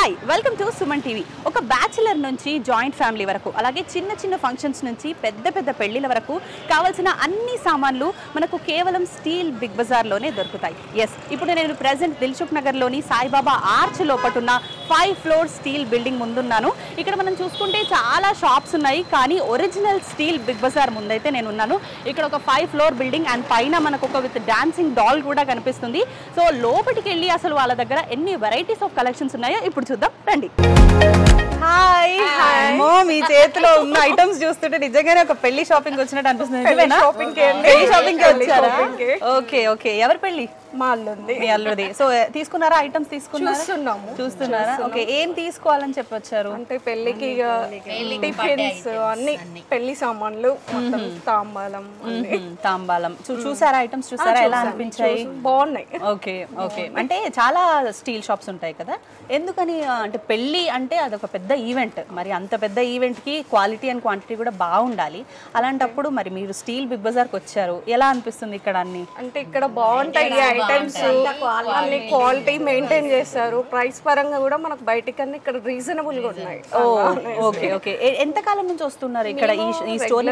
Hi welcome to Suman TV. ఒక bachelor నుంచి joint family వరకు అలాగే చిన్న చిన్న ఫంక్షన్స్ నుంచి పెద్ద పెద్ద పెళ్లిల వరకు కావాల్సిన అన్ని సామాన్లు మనకు కేవలం స్టీల్ బిగ్ బజార్లోనే దొరుకుతాయి. ఇప్పుడు నేను ప్రెజెంట్ దిల్సుఖ్ నగర్లోని సాయిబాబా ఆర్చ్ లోపల ఉన్న 5 ఫ్లోర్ స్టీల్ బిల్డింగ్ ముందున్నాను. ఇక్కడ మనం చూసుకుంటే చాలా షాప్స్ ఉన్నాయి, కానీ ఒరిజినల్ స్టీల్ బిగ్ బజార్ ముందైతే నేను ఉన్నాను. ఇక్కడ ఒక 5 ఫ్లోర్ బిల్డింగ్ అండ్ పైన మనకు ఒక విత్ డాన్సింగ్ డాల్ కూడా కనిపిస్తుంది. సో లోపలికి వెళ్ళి అసలు వాళ్ళ దగ్గర ఎన్ని వెరైటీస్ ఆఫ్ కలెక్షన్స్ ఉన్నాయో ఇప్పుడు చూద్దాం రండి. హాయ్ అమ్మో, మీ చేతిలో ఉన్న ఐటమ్స్ చూస్తుంటే నిజంగానే ఒక పెళ్లి షాపింగ్ వచ్చినట్టు అనిపిస్తుంది. ఓకే ఓకే, ఎవరి పెళ్లి? మా అల్లుంది. మీ అల్లుది. సో తీసుకున్నారా? ఐటమ్స్ చూస్తున్నారా? ఓకే, ఏం తీసుకోవాలని చెప్పొచ్చారు? అంటే పెళ్లికి టిఫిన్స్ అన్ని పెళ్లి సామాన్లు, తాంబాలం చూసారా? ఐటమ్స్ చూసారా? ఎలా అనిపించాయి? బాగున్నాయి. ఓకే ఓకే, అంటే చాలా స్టీల్ షాప్స్ ఉంటాయి కదా, ఎందుకని అంటే పెళ్లి అంటే అదొక పెద్ద ఈవెంట్, మరి అంత పెద్ద ఈవెంట్ కి క్వాలిటీ అండ్ క్వాంటిటీ కూడా బాగుండాలి. అలాంటప్పుడు మరి మీరు స్టీల్ బిగ్ బజార్ కి వచ్చారు, ఎలా అనిపిస్తుంది ఇక్కడ? అన్ని అంటే ఇక్కడ బాగుంటాయి ఐటమ్స్, అన్ని క్వాలిటీ మెయింటైన్ చేస్తారు. ప్రైస్ పరంగా కూడా మనకు బయటికి అన్ని ఇక్కడ రీజనబుల్ గా ఉన్నాయి. ఓకే ఓకే, ఎంత కాలం నుంచి వస్తున్నారు ఇక్కడ ఈ స్టోర్?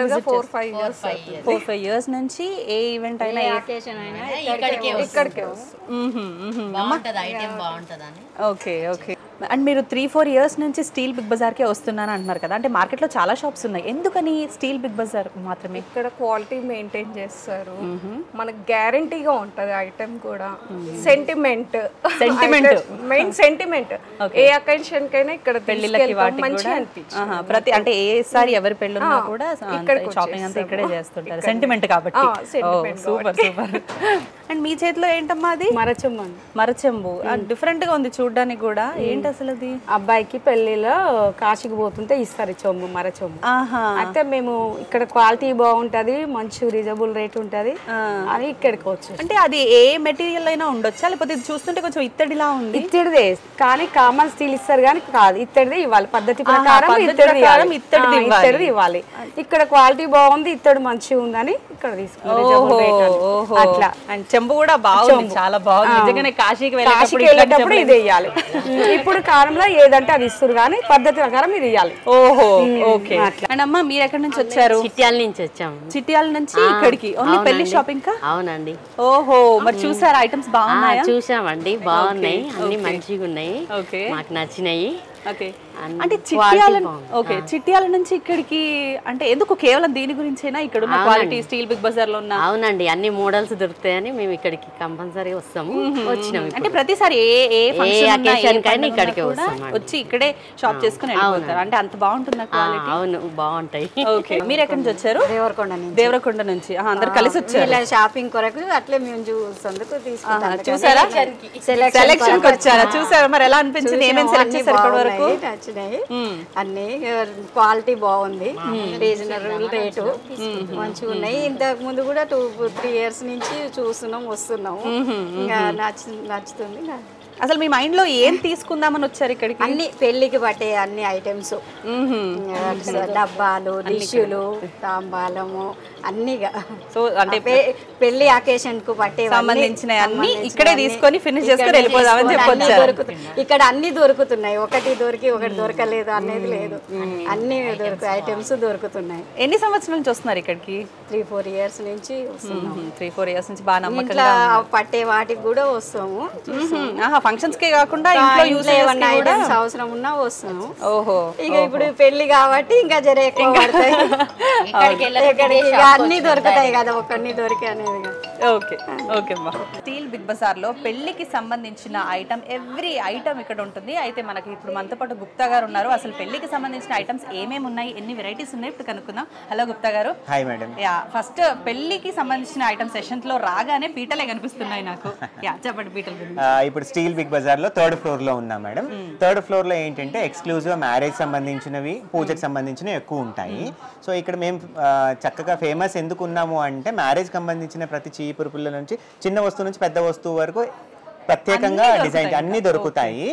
4-5 years నుంచి ఏ ఈవెంట్ అయినా ఇక్కడికే ఓకే ఓకే. అండ్ మీరు 3-4 years నుంచి స్టీల్ బిగ్ బజార్కే వస్తున్నాను అంటున్నారు కదా, అంటే మార్కెట్లో చాలా షాప్స్ ఉన్నాయి, ఎందుకని స్టీల్ బిగ్ బజార్ మాత్రమే? ఇక్కడ క్వాలిటీ మెయింటైన్ చేస్తారు, మనకు గ్యారంటీగా ఉంటది ఐటమ్ కూడా. సెంటిమెంట్ మెయిన్ సెంటిమెంట్, ఏ అకేషన్ కైనా ఇక్కడ పెళ్లిళ్ళకి వాటికి కూడా ప్రతి అంటే ఏసారి ఎవరి పెళ్ళున్నా కూడా షాపింగ్ అంతా ఇక్కడే చేస్తుంటారు, సెంటిమెంట్ కాబట్టి. Super super. అండ్ మీ చేతిలో ఏంటమ్మా అది? మరచెంబు. డిఫరెంట్ గా ఉంది చూడడానికి కూడా. ఏంటి అసలు అది? అబ్బాయికి పెళ్లిలో కాశీకి పోతుంటే ఇస్తారు చెంబు, మరచెంబు. అయితే మేము ఇక్కడ క్వాలిటీ బాగుంటది, మంచి రీజనబుల్ రేట్ ఉంటది అని ఇక్కడికి వచ్చు. అంటే అది ఏ మెటీరియల్ అయినా ఉండొచ్చా, లేకపోతే ఇది చూస్తుంటే కొంచెం ఇత్తడిలా ఉంది? ఇత్తడిదే, కానీ కామన్ స్టీల్ ఇస్తారు కానీ కాదు, ఇత్తడిదే ఇవ్వాలి. పద్ధతి ప్రకారం ఇత్తడిది ఇవ్వాలి. ఇక్కడ క్వాలిటీ బాగుంది, ఇత్తడి మంచిగా ఉందని ఇక్కడ తీసుకున్నాం. అట్లా. అండ్ చెంబు కూడా బాగుంది, చాలా బాగుంది నిజంగానే. కాశీకి వెళ్ళేటప్పుడు ఇది వేయాలి. ఇప్పుడు కాలంలో ఏదంటే అది ఇస్తారు, కానీ పద్ధతి ప్రకారం ఇది ఇవ్వాలి. ఓహో ఓకే. అండ్ అమ్మ, మీరు ఎక్కడి నుంచి వచ్చారు? చిట్యాల నుంచి వచ్చాము. చిట్యాల నుంచి ఇక్కడికి ఓన్లీ పెళ్లి షాపింగ్ కా? అవునండి. ఓహో, మరి చూసారా ఐటమ్స్ బాగున్నాయా? చూసామండి, బాగున్నాయి, అన్ని మంచిగా ఉన్నాయి, మాకు నచ్చినాయి. ఓకే, అంటే చిట్యాల నుంచి ఇక్కడికి అంటే ఎందుకు? కేవలం దీని గురించేనా ఇక్కడ ఉన్న క్వాలిటీ స్టీల్ బిగ్ బజార్ లో ఉన్న? అవునండి, అన్ని మోడల్స్ దొరుకుతాయని మేము ఇక్కడికి కంపల్సరీ వస్తాము. వచ్చినాము అంటే ప్రతిసారి ఏ అకేషన్ కైనా ఇక్కడికి వచ్చి ఇక్కడే షాప్ చేసుకుని వెళ్ళిపోతారు, అంటే అంత బాగుంటుందా క్వాలిటీ? అవును, బాగుంటాయి. ఓకే, మీరు ఎక్కడి నుంచి వచ్చారు? దేవరకొండ నుంచి. అందరు కలిసి వచ్చారు షాపింగ్ కొరకు, అట్లే మేము చూసేందుకు తీసుకుంటాం. చూసారా? సెలెక్షన్ వచ్చారా? చూసారా? మరి ఎలా అనిపించింది? ఏమేమి సెలెక్ట్ చేశారు ఇప్పటి వరకు? నచ్చినాయి అన్ని, క్వాలిటీ బాగుంది, రీజనబుల్ రేటు మంచిగా ఉన్నాయి. ఇంతకు ముందు కూడా 2-3 years నుంచి చూస్తున్నాం, వస్తున్నాము, ఇంకా నచ్చుతుంది. అసలు మీ మైండ్ లో ఏం తీసుకుందామని వచ్చారు ఇక్కడికి? అన్ని పెళ్లికి పట్టే అన్ని ఐటమ్స్, డబ్బాలు, డిష్యూలు, తాంబాలము అన్నిగా. సో అంటే పెళ్లి అకేషన్ కు పట్టే సంబంధించిన అన్ని ఇక్కడే తీసుకొని ఫినిష్ చేసుకొని వెళ్ళిపోదామని చెప్పొచ్చారు. ఇక్కడ అన్ని దొరుకుతున్నాయి, ఒకటి దొరికి ఒకటి దొరకలేదు అనేది లేదు, అన్ని ఐటమ్స్ దొరుకుతున్నాయి. ఎన్ని సంవత్సరాల నుంచి వస్తున్నారు ఇక్కడికి? 3-4 years నుంచి వస్తున్నాము. 3-4 years నుంచి బాగా నమ్మకంగా పట్టే వాటికి కూడా వస్తాము. ఫంక్షన్స్ కే కాకుండా ఇంట్లో యూజ్ ఏమన్నా ఐటమ్స్ అవసరం ఉన్నా వస్తాము. ఓహో, ఇక ఇప్పుడు పెళ్లి కాబట్టి ఇంకా జర ఎక్కువ పడతాయి, అన్ని దొరుకుతాయి కదా, ఒకన్ని దొరికి అనేది. ఓకే ఓకే అమ్మా. స్టీల్ బిగ్ బజార్ లో పెళ్లికి సంబంధించిన ఐటమ్, ఎవ్రీ ఐటమ్ ఇక్కడ ఉంటుంది. అయితే మనకి ఇప్పుడు మనతో పాటు గుప్తా గారు ఉన్నారు. అసలు పెళ్లికి సంబంధించిన ఐటమ్స్ ఏమేమి ఉన్నాయి, ఎన్ని వెరైటీస్ ఉన్నాయి ఇప్పుడు కనుక్కుందాం. హలో గుప్తా గారు. Hi madam. ఫస్ట్ పెళ్లికి సంబంధించిన ఐటమ్ సెషన్ లో రాగానే పీటలే కనిపిస్తున్నాయి నాకు. చెప్పండి పీటల గురించి. ఇప్పుడు స్టీల్ బిగ్ బజార్ లో 3rd floor లో ఉన్నాం మేడం. 3rd floor లో ఏంటంటే ఎక్స్క్లూజివ్ మ్యారేజ్ సంబంధించినవి, పూజకి సంబంధించినవి ఎక్కువ ఉంటాయి. సో ఇక్కడ మేము చక్కగా ఫేమస్ ఎందుకు ఉన్నాము అంటే మ్యారేజ్ సంబంధించిన ప్రతి చీపురు పుల్ల నుంచి చిన్న వస్తువు నుంచి పెద్ద వస్తువు వరకు ప్రత్యేకంగా డిజైన్ అన్ని దొరుకుతాయి.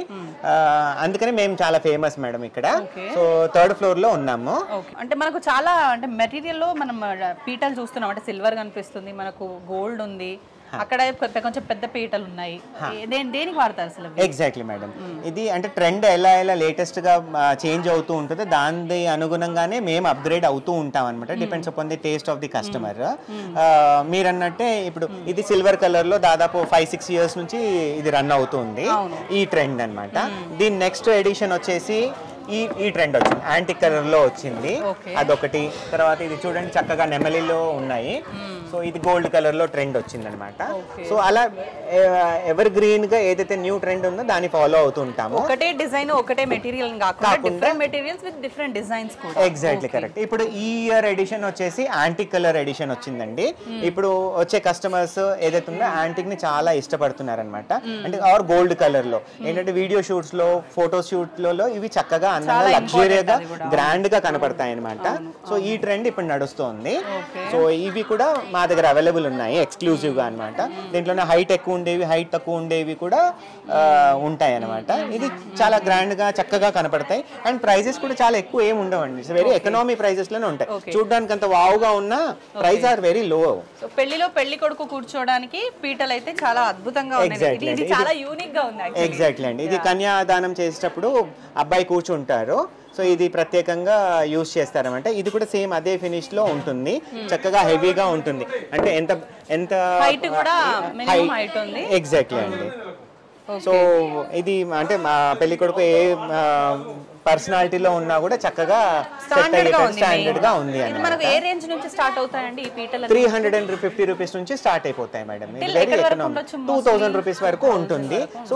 అందుకని మేము చాలా ఫేమస్ మేడం ఇక్కడ. సో 3rd floor లో ఉన్నాము. అంటే మనకు చాలా అంటే మెటీరియల్ లో మనం పీటలు చూస్తున్నాం, అంటే సిల్వర్ కనిపిస్తుంది, మనకు గోల్డ్ ఉంది, అక్కడ కొంచెం పెద్ద పీటలు ఉన్నాయి. దేనికి వాడతారు అసలు? ఎగ్జాక్ట్లీ మేడం, ఇది అంటే ట్రెండ్ ఎలా లేటెస్ట్ గా చేంజ్ అవుతూ ఉంటుందో దాని అనుగుణంగానే మేము అప్గ్రేడ్ అవుతూ ఉంటాం అనమాట. Depends upon the taste of the customer. మీరు అన్నట్టే ఇప్పుడు ఇది సిల్వర్ కలర్ లో దాదాపు 5-6 years నుంచి ఇది రన్ అవుతుంది ఈ ట్రెండ్ అన్నమాట. దీని నెక్స్ట్ ఎడిషన్ వచ్చేసి ఈ ట్రెండ్ వచ్చింది, యాంటిక్ కలర్ లో వచ్చింది, అదొకటి. తర్వాత ఇది చూడండి చక్కగా నెమలిలో ఉన్నాయి. సో ఇది గోల్డ్ కలర్ లో ట్రెండ్ వచ్చింది అనమాట. సో అలా ఎవర్ గ్రీన్ గా ఏదైతే న్యూ ట్రెండ్ ఉందో దాన్ని ఫాలో అవుతుంటాము. ఒకటే డిజైన్ ఒకటే మెటీరియల్ కాకుండా different materials with different designs కూడా. Exactly correct. ఇప్పుడు ఈ ఇయర్ ఎడిషన్ వచ్చేసి యాంటిక్ కలర్ ఎడిషన్ వచ్చిందండి. ఇప్పుడు వచ్చే కస్టమర్స్ ఏదైతే ఉందో యాంటిక్ ని చాలా ఇష్టపడుతున్నారు అనమాట. అంటే ఆర్ గోల్డ్ కలర్ లో ఏంటంటే వీడియో షూట్స్ లో, ఫోటో షూట్ లో ఇవి చక్కగా అందంగా లగ్జరీగా గ్రాండ్ గా కనపడతాయి అనమాట. సో ఈ ట్రెండ్ ఇప్పుడు నడుస్తుంది. సో ఇవి కూడా మా దగ్గర అవైలబుల్ ఉన్నాయి ఎక్స్క్లూజివ్ గా అనమాట. దీంట్లోనే హైట్ ఎక్కువ ఉండేవి, హైట్ తక్కువ ఉండేవి కూడా ఉంటాయి అనమాట. ఇది చాలా గ్రాండ్ గా చక్కగా కనపడతాయి. అండ్ ప్రైజెస్ కూడా చాలా ఎక్కువ ఏమి ఉండవండి, వెరీ ఎకనామీ ప్రైజెస్ లోనే ఉంటాయి. చూడడానికి అంత వావుగా ఉన్న price are very low. So పెళ్లిలో పెళ్లి కొడుకు కూర్చోడానికి పీటలు అయితే చాలా అద్భుతంగా ఉన్నాయి. ఇది చాలా యూనిక్ గా ఉంది. ఎగ్జాక్ట్లీ అండి, ఇది కన్యాదానం చేసేటప్పుడు అబ్బాయి కూర్చుంటారు. సో ఇది ప్రత్యేకంగా యూజ్ చేస్తారన్నమాట. ఇది కూడా సేమ్ అదే ఫినిష్ లో ఉంటుంది, చక్కగా హెవీగా ఉంటుంది. అంటే ఎంత హైట్ కూడా మినిమం హైట్ ఉంది. ఎగ్జాక్ట్లీ అండి. సో ఇది అంటే మా పెళ్లి కొడుకు ఏ పర్సనాలిటీలో ఉన్నా కూడా చక్కగా స్టాండర్డ్ గా ఉంది. మనకు ఏ రేంజ్ నుంచి స్టార్ట్ అవుతాయండి ఈ పీటలు? 350 రూపీస్ నుంచి స్టార్ట్ అయిపోతాయి మేడం. వెరీ ఎకనామిక్, 2000 రూపీస్ వరకు ఉంటుంది. సో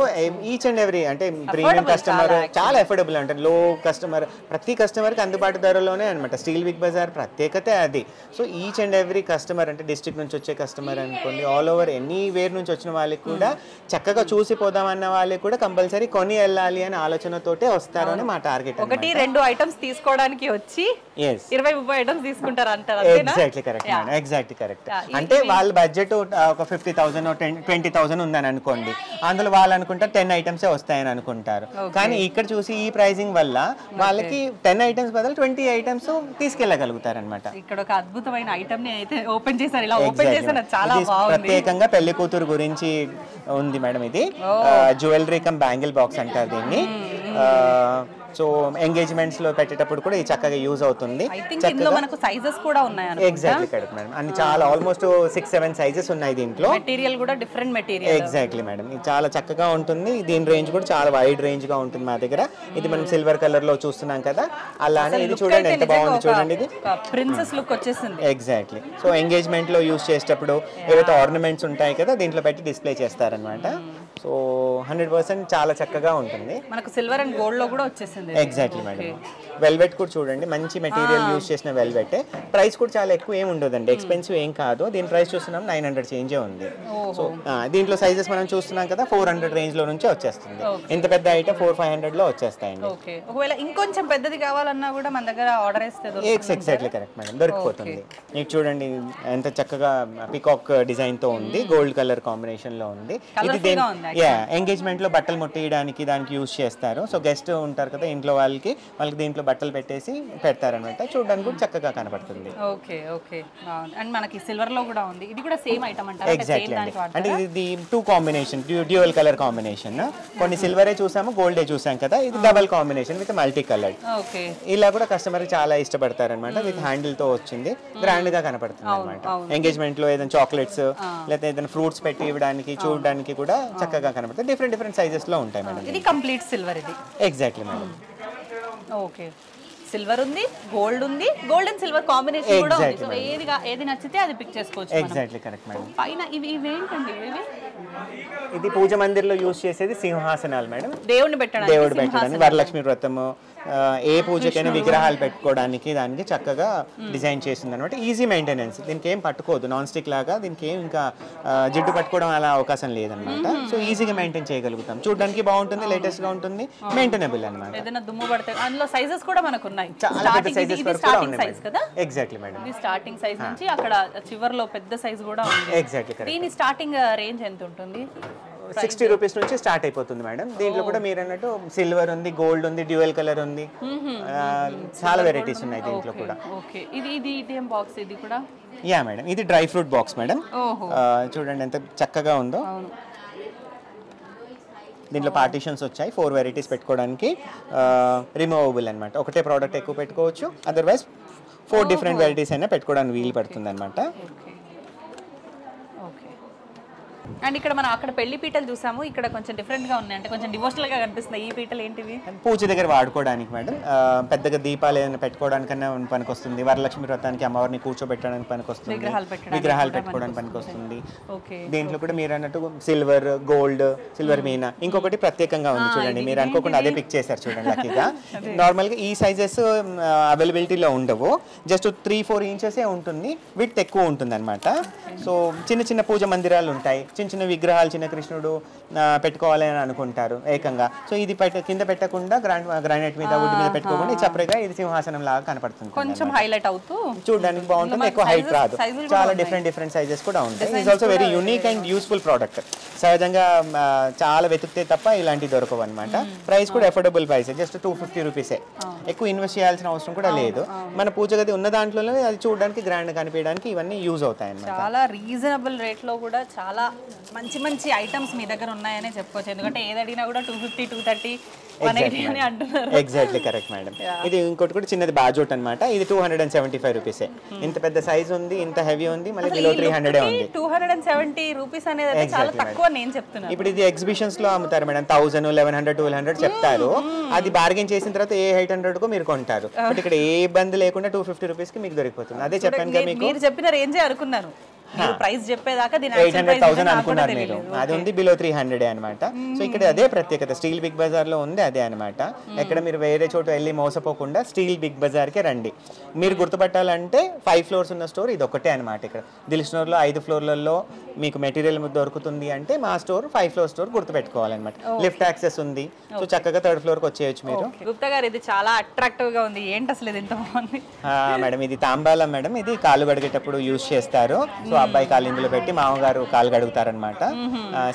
ఈచ్ అండ్ ఎవ్రీ అంటే ప్రీమియం కస్టమర్ చాలా అఫోర్డబుల్ అంటే లో కస్టమర్, ప్రతి కస్టమర్ కి అందుబాటు ధరలోనే అనమాట. స్టీల్ బిగ్ బజార్ ప్రత్యేకత అది. So each and every customer అంటే డిస్ట్రిక్ట్ నుంచి వచ్చే కస్టమర్ అనుకోండి, ఆల్ ఓవర్ ఎనీవేర్ నుంచి వచ్చిన వాళ్ళకి కూడా చక్కగా చూసిపోదామన్న వాళ్ళకి కూడా కంపల్సరీ కొని వెళ్ళాలి అనే ఆలోచనతోటే వస్తారు అని మాట. 1-2 ఐటమ్స్ తీసుకోవడానికి వచ్చి 20-30 ఐటమ్స్ తీసుకుంటారు అంటారు. Exactly correct madam, exactly correct. అంటే వాళ్ళ బడ్జెట్ ఒక 50,000 20,000 ఉందని అనుకోండి, అందులో వాళ్ళు అనుకుంటారు 10 ఐటమ్సే వస్తాయని అనుకుంటారు. కానీ ఇక్కడ చూసి ఈ ప్రైజింగ్ వల్ల వాళ్ళకి 10 ఐటమ్స్ బదులు 20 ఐటమ్స్ తీసుకెళ్ళగలుగుతారు అనమాట. ఇక్కడ ఒక అద్భుతమైన ఐటమ్ ని అయితే ఓపెన్ చేశారు. ఇలా ఓపెన్ చేశారు, చాలా బాగుంది. ప్రత్యేకంగా పెళ్లి కూతురు గురించి ఉంది మేడం. ఇది జ్యువెలరీ కమ్ బ్యాంగిల్ బాక్స్ అంటారు దీన్ని. సో ఎంగేజ్మెంట్స్ లో పెట్టేటప్పుడు కూడా ఇది చక్కగా యూజ్ అవుతుంది. మనకు సైజెస్ కూడా ఉన్నాయి. ఎగ్జాక్ట్లీ కరెక్ట్ మేడం, అన్ని చాలా ఆల్మోస్ట్ 6-7 సైజెస్ ఉన్నాయి దీంట్లో. మెటీరియల్ కూడా డిఫరెంట్ మెటీరియల్. ఎగ్జాక్ట్లీ మేడం, ఇది చాలా చక్కగా ఉంటుంది. దీని రేంజ్ కూడా చాలా వైడ్ రేంజ్ గా ఉంటుంది మా దగ్గర. ఇది మనం సిల్వర్ కలర్ లో చూస్తున్నాం కదా, అలానే ఇది చూడండి ఎంత బాగుంది చూడండి. ఇది ప్రిన్సెస్ లుక్ వచ్చేసింది. ఎగ్జాక్ట్లీ. సో ఎంగేజ్మెంట్ లో యూజ్ చేసేటప్పుడు ఏవైతే ఆర్నమెంట్స్ ఉంటాయి కదా దీంట్లో పెట్టి డిస్ప్లే చేస్తారనమాట. సో 100% చాలా చక్కగా ఉంటుంది. మనకు సిల్వర్ అండ్ గోల్డ్ లో కూడా వచ్చేసింది. Exactly madam. వెల్వెట్ కూడా చూడండి, మంచి మెటీరియల్ యూజ్ చేసిన వెల్వెట్. ప్రైస్ కూడా చాలా ఎక్కువ ఏమి ఉండదండి, ఎక్స్పెన్సివ్ ఏం కాదు. దీని ప్రైస్ చూస్తున్నాం 900 చేంజే ఉంది. సో దీంట్లో సైజెస్ మనం చూస్తున్నాం కదా 400 రేంజ్ లో నుంచి వచ్చేస్తుంది. ఇంత పెద్ద ఐటమ్ 400-500 లో వచ్చేస్తాయండి. ఒకవేళ ఇంకొంచెం పెద్దది కావాలన్నా కూడా మన దగ్గర ఆర్డర్ ఇస్తే ఎగ్జాక్ట్లీ కరెక్ట్ మేడం, దొరికిపోతుంది. మీకు చూడండి ఎంత చక్కగా పికాక్ డిజైన్ తో ఉంది, గోల్డ్ కలర్ కాంబినేషన్ లో ఉంది. ఇది ఎంగేజ్మెంట్ లో బట్టలు ముట్టేయడానికి దానికి యూజ్ చేస్తారు. సో గెస్ట్ ఉంటారు కదా ఇంట్లో, వాళ్ళకి దీంట్లో బట్టలు పెట్టేసి పెడతారనమాట. చూడడానికి కూడా చక్కగా కనపడుతుంది. Okay okay. అండ్ మనకి సిల్వర్ లో కూడా ఉంది. ఇది కూడా సేమ్ ఐటమ్ అంటారా? ఎగ్జాక్ట్లీ అండి. అంటే ఇది 2 కాంబినేషన్, డ్యూయల్ కలర్ కాంబినేషన్. కొన్ని సిల్వరే చూసాము, గోల్డే చూసాం కదా, ఇది double combination with multi colour. Okay. ఇలా కూడా కస్టమర్ చాలా ఇష్టపడతారనమాట. విత్ హ్యాండిల్ తో వచ్చింది, గ్రాండ్ గా కనపడుతుంది అనమాట. ఎంగేజ్మెంట్ లో ఏదైనా చాక్లెట్స్ లేదా ఏదైనా ఫ్రూట్స్ పెట్టి ఇవ్వడానికి చూడడానికి కూడా చక్కగా కనపడుతుంది. డిఫరెంట్ సైజెస్ లో ఉంటాయి మేడం. ఇది కంప్లీట్ సిల్వర్. ఇది ఎగ్జాక్ట్లీ మేడం. ఓకే. సిల్వర్ ఉంది, గోల్డ్ ఉంది, గోల్డ్ అండ్ సిల్వర్ కాంబినేషన్ కూడా ఉంది. సో ఏది నచ్చితే అది పిక్ చేసుకోవచ్చు. Exactly correct madam. పైన ఇవి ఏంటండి? ఇది పూజ మందిర్లో యూజ్ చేసేది సింహాసనాలు మేడం. దేవుడు పెట్టడానికి వరలక్ష్మి వ్రతము ఏ పూజకైనా విగ్రహాలు పెట్టుకోవడానికి దానికి చక్కగా డిజైన్ చేసింది అనమాట. ఈజీ మెయింటెనెన్స్, దీనికి ఏం పట్టుకోదు, నాన్ స్టిక్ లాగా. దీనికి ఏం ఇంకా జిడ్డు పట్టుకోవడం అలా అవకాశం లేదనమాట. సో ఈజీగా మెయింటైన్ చేయగలుగుతాం. చూడడానికి బాగుంటుంది, లేటెస్ట్ గా ఉంటుంది, మెయింటైనబుల్ అనమాట. ఏదైనా దుమ్ము పడితే అందులో సైజెస్ కూడా మనకు ఉన్నాయి. చాలా పెద్ద సైజెస్ వరకు కూడా ఉన్నాయి కదా. Exactly madam. ఇది స్టార్టింగ్ సైజ్ నుంచి అక్కడ చివర్లో పెద్ద సైజ్ కూడా ఉంది. ఎగ్జాక్ట్లీ. దీని స్టార్టింగ్ రేంజ్ ఎంత ఉంటుంది? 60 రూపీస్ నుంచి స్టార్ట్ అయిపోతుంది మేడం. దీంట్లో కూడా మీరు అన్నట్టు సిల్వర్ ఉంది, గోల్డ్ ఉంది, డ్యూయల్ కలర్ ఉంది, చాలా వెరైటీస్ ఉన్నాయి దీంట్లో కూడా. ఓకే, ఇది ఏం బాక్స్ ఇది కూడా? యా మేడం, ఇది డ్రై ఫ్రూట్ బాక్స్ మేడం. చూడండి ఎంత చక్కగా ఉందో. దీంట్లో పార్టీషన్స్ వచ్చాయి, 4 వెరైటీస్ పెట్టుకోవడానికి. రిమూవబుల్ అనమాట, ఒకటే ప్రోడక్ట్ ఎక్కువ పెట్టుకోవచ్చు, అదర్వైజ్ 4 డిఫరెంట్ వెరైటీస్ అయినా పెట్టుకోవడానికి వీలు పడుతుంది అనమాట. అండ్ ఇక్కడ మనం అక్కడ పెళ్లి పీటలు చూసాము, ఇక్కడ కొంచెం డిఫరెంట్ గా ఉన్నాయి, అంటే కొంచెం డివోషనల్ గా కనిపిస్తున్నాయి. ఈ పీటలు ఏంటివి? పూజ దగ్గర వాడుకోవడానికి మేడం. పెద్దగా దీపాలు ఏదైనా పెట్టుకోవడానికన్నా పనికొస్తుంది, వరలక్ష్మి వ్రతానికి అమ్మవారిని కూర్చోబెట్టడానికి పనికొస్తుంది, విగ్రహాలు పెట్టుకోవడానికి పనికొస్తుంది. దీంట్లో కూడా మీరు అన్నట్టు సిల్వర్, గోల్డ్, సిల్వర్ మీనా, ఇంకొకటి ప్రత్యేకంగా ఉంది చూడండి, మీరు అనుకోకుండా అదే పిక్ చేశారు చూడండి లక్కీగా. నార్మల్గా ఈ సైజెస్ అవైలబిలిటీలో ఉండవు, జస్ట్ 3-4 ఇంచెస్ ఉంటుంది, విడ్త్ ఎక్కువ ఉంటుంది అనమాట. సో చిన్న చిన్న పూజ మందిరాలు ఉంటాయి, చిన్న చిన్న విగ్రహాలు, చిన్న కృష్ణుడు పెట్టుకోవాలి అని అనుకుంటారు ఏకంగా. సో ఇది కింద పెట్టకుండా గ్రానైట్ మీద, వుడ్ మీద పెట్టుకోకుండా చప్పగా ఇది సింహాసనం లాగా కనపడుతుంది, కొంచెం హైలైట్ అవుతూ చూడడానికి బాగుంటుంది, ఎక్కువ హైట్ రాదు, చాలా డిఫరెంట్ సైజెస్ కూడా ఉంటాయి. It's also very unique and useful product. సహజంగా చాలా వెతికితే తప్ప ఇలాంటివి దొరకవు అనమాట. ప్రైస్ కూడా అఫోర్డబుల్ ప్రైస్, జస్ట్ 250 రూపీసే. ఎక్కువ ఇన్వెస్ట్ చేయాల్సిన అవసరం కూడా లేదు. మన పూజ గది ఉన్న దాంట్లోనే అది చూడడానికి గ్రాండ్ కనిపించడానికి ఇవన్నీ యూజ్ అవుతాయి అన్నమాట. చాలా రీజనబుల్ రేట్ లో కూడా చాలా మంచి ఐటమ్స్ మీ దగ్గర ఉన్నాయనే చెప్పుకోవచ్చు, ఎందుకంటే ఏది అడిగినా కూడా 250, 230, 180 అని అంటున్నారు. Exactly correct madam. ఇది ఇంకోటి కూడా చిన్నది బాజోట్ అనమాట, ఇది 275 రూపీసే. ఇంత పెద్ద సైజ్ ఉంది, ఇంత హెవీ ఉంది, మళ్ళీ బిలో 300 ఉంది. 270 రూపీస్ అనేది చాలా తక్కువ నేను చెప్తున్నాను. ఇప్పుడు ఇది ఎగ్జిబిషన్స్ లో అమ్ముతారు మేడం, 1000, 1100, 1200 చెప్తారు. అది బార్గెన్ చేసిన తర్వాత ఏ 800 కు మీరు కొంటారు. బట్ ఇక్కడ ఏ ఇబ్బంది లేకుండా 250 రూపీస్ కి మీకు దొరికిపోతుంది. అదే చెప్పాను కదా మీకు, మీరు చెప్పిన రేంజే అనుకున్నాను, ప్రైస్ చెప్పేదాకా 800,000 అనుకున్నారు మీరు, అది ఉంది బిలో 300 అనమాట. సో ఇక్కడ అదే ప్రత్యేకత, స్టీల్ బిగ్ బజార్ లో ఉంది అదే అనమాట. ఎక్కడ మీరు వేరే చోట వెళ్ళి మోసపోకుండా స్టీల్ బిగ్ బజార్ కే రండి. మీరు గుర్తుపట్టాలంటే 5 ఫ్లోర్స్ ఉన్న స్టోర్ ఇది ఒకటే అనమాట. ఇక్కడ దిల్సుఖ్నగర్ లో 5 ఫ్లోర్లలో మీకు మెటీరియల్ దొరుకుతుంది అంటే మా స్టోర్ 5 ఫ్లోర్ స్టోర్ గుర్తుపెట్టుకోవాలన్నమాట. లిఫ్ట్ యాక్సెస్ ఉంది, సో చక్కగా 3rd ఫ్లోర్ కి వచ్చేయచ్చు మీరు. గుప్తా గారు ఇది చాలా అట్రాక్టివ్ గా ఉంది, ఏంటి అసలు ఇది ఎంత బాగుంది? మేడం ఇది తాంబాలం మేడం, ఇది కాలు కడిగేటప్పుడు యూజ్ చేస్తారు. సో అబ్బాయి కాలు ఇందులో పెట్టి మామగారు కాలు కడుగుతారనమాట.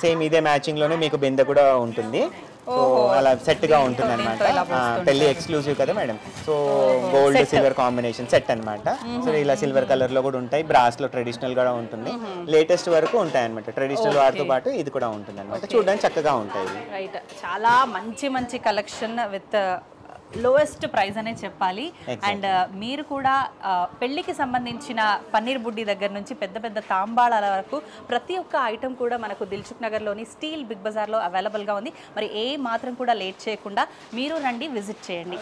సేమ్ ఇదే మ్యాచింగ్ లోనే మీకు బిందె కూడా ఉంటుంది, సో అలా సెట్ గా ఉంటుంది అనమాట. పెళ్లి ఎక్స్క్లూజివ్ కదా madam, so gold silver combination set అనమాట. సో ఇలా సిల్వర్ కలర్ లో కూడా ఉంటాయి, బ్రాస్ లో ట్రెడిషనల్ కూడా ఉంటుంది, లేటెస్ట్ వరకు ఉంటాయి అనమాట. ట్రెడిషనల్ వాటితో పాటు ఇది కూడా ఉంటుంది అనమాట, చూడడానికి చక్కగా ఉంటాయి. రైట్, చాలా మంచి కలెక్షన్ విత్ లోయెస్ట్ ప్రైస్ అనే చెప్పాలి. అండ్ మీరు కూడా పెళ్లికి సంబంధించిన పన్నీర్ బుడ్డి దగ్గర నుంచి పెద్ద తాంబాళాల వరకు ప్రతి ఒక్క ఐటమ్ కూడా మనకు దిల్సుఖ్నగర్లోని స్టీల్ బిగ్ బజార్లో అవైలబుల్గా ఉంది. మరి ఏ మాత్రం కూడా లేట్ చేయకుండా మీరు రండి, విజిట్ చేయండి.